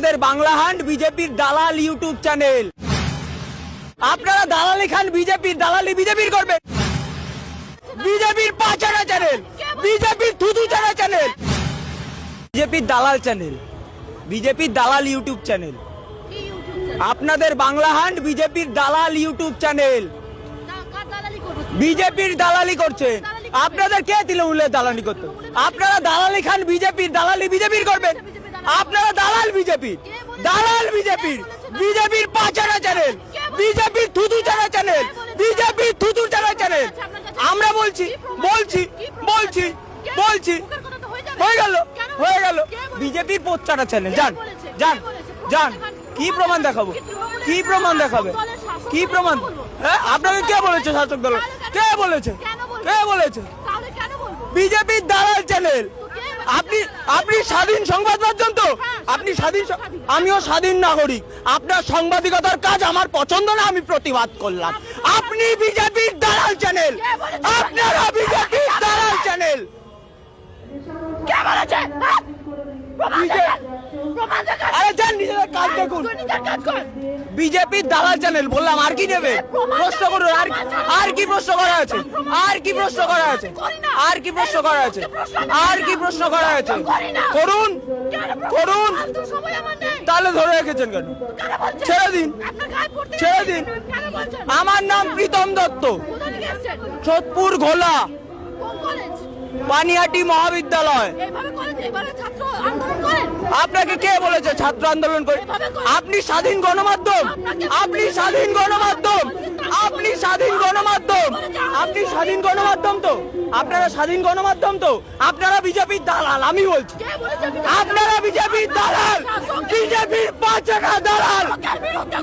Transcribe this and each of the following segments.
আপনাদের বাংলা হান্ট বিজেপির দালাল ইউটিউব চ্যানেল। আপনারা দালালি খান বিজেপির, দালালি বিজেপির করবেন। বিজেপির পাচারা চ্যানেল, বিজেপির থুতু চারা চ্যানেল, বিজেপির দালাল চ্যানেল, বিজেপির দালাল ইউটিউব চ্যানেল। আপনাদের বাংলা হান্ট বিজেপির দালাল ইউটিউব চ্যানেল। বিজেপির দালালি করছে। আপনাদের কে তৃণমূলের দালালি করতে? আপনারা দালালি খান বিজেপির, দালালি বিজেপির করবেন। আপনারা দালাল বিজেপির, দালাল বিজেপির, বিজেপির পাচারা চ্যানেল, বিজেপির থুতু চারা চ্যানেল, বিজেপির থুতু চারা চ্যানেল। আমরা বলছি বলছি বলছি বলছি হয়ে গেল, হয়ে গেল। বিজেপির পোচ্চারা চ্যানেল। যান যান যান, কি প্রমাণ দেখাবো? কি প্রমাণ দেখাবে? কি প্রমাণ? আপনাকে কে বলেছে শাসক দল? কে বলেছে? কে বলেছে? বিজেপির দালাল চ্যানেল। আপনি আপনি স্বাধীন সংবাদ মাধ্যম তো? আপনি স্বাধীন, আমিও স্বাধীন নাগরিক। আপনার সাংবাদিকতার কাজ আমার পছন্দ না, আমি প্রতিবাদ করলাম। আপনি বিজেপির দালাল চ্যানেল, আপনারা বিজেপির দালাল চ্যানেল। কে বলেছে? আরে যান, নিজেদের কাজ দেখুন। বিজেপির দালাল চ্যানেল বললাম, আর কি নেবে? প্রশ্ন করুন। আর কি প্রশ্ন করা আছে? আর কি প্রশ্ন করা আছে? আর কি প্রশ্ন করা আছে? আর কি প্রশ্ন করা আছে? করুন করুন। তাহলে ধরে রেখেছেন কেন? ছেড়ে দিন, ছেড়ে দিন। আমার নাম প্রীতম দত্ত, সোদপুর ঘোলা, পানিহাটি মহাবিদ্যালয়। আপনাকে কে বলেছে ছাত্র আন্দোলন করে? আপনি স্বাধীন গণমাধ্যম, আপনি স্বাধীন গণমাধ্যম, আপনি স্বাধীন গণমাধ্যম, আপনি স্বাধীন গণমাধ্যম তো? আপনারা স্বাধীন গণমাধ্যম তো? আপনারা বিজেপির দালাল। আমি বলছি আপনারা বিজেপির দালাল, বিজেপির পাঁচাটা দালাল,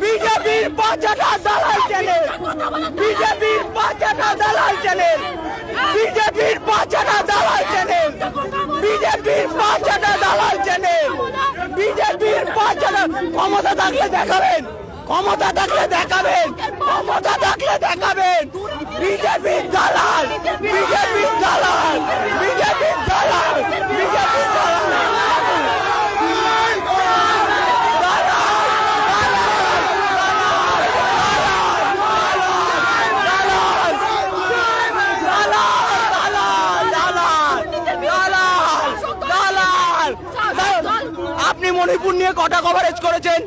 বিজেপির পাঁচাটা দালাল চ্যানেল, বিজেপির পাঁচাটা দালাল চ্যানেল, বিজেপির পাঁচাটা দালাল চ্যানেল, বিজেপির পাঁচাটা দালাল চ্যানেল, বিজেপির পাঁচাটা। ক্ষমতা থাকলে দেখাবেন, ক্ষমতা থাকলে দেখাবেন, ক্ষমতা থাকলে দেখাবেন। বিজেপির দালাল, বিজেপির দালাল, বিজেপির দালাল, বিজেপির দালাল। আপনি মণিপুর নিয়ে কটা কভারেজ করেছেন?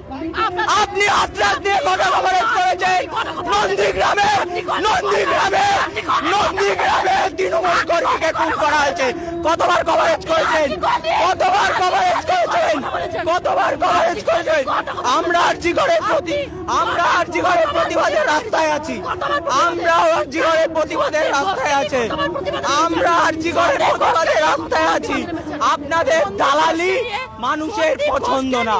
আপনি হাতরাস নিয়ে কটা কভারেজ করেছেন? নন্দীগ্রামে, নন্দীগ্রামে, নন্দীগ্রামে তৃণমূল কর্মীকে খুন করা হয়েছে। কতবার কভারেজ করেছেন? কতবার কভারেজ করেছেন? কতবার কভারেজ করেছেন? আমরা আরজিকরের প্রতি, আমরা আরজিকরের প্রতিবাদের রাস্তায় আছি। আমরা আরজিকরের প্রতিবাদের রাস্তায় আছে, আমরা আরজিকরের প্রতিবাদের রাস্তায় আছি। আপনাদের দালালি মানুষের পছন্দ না।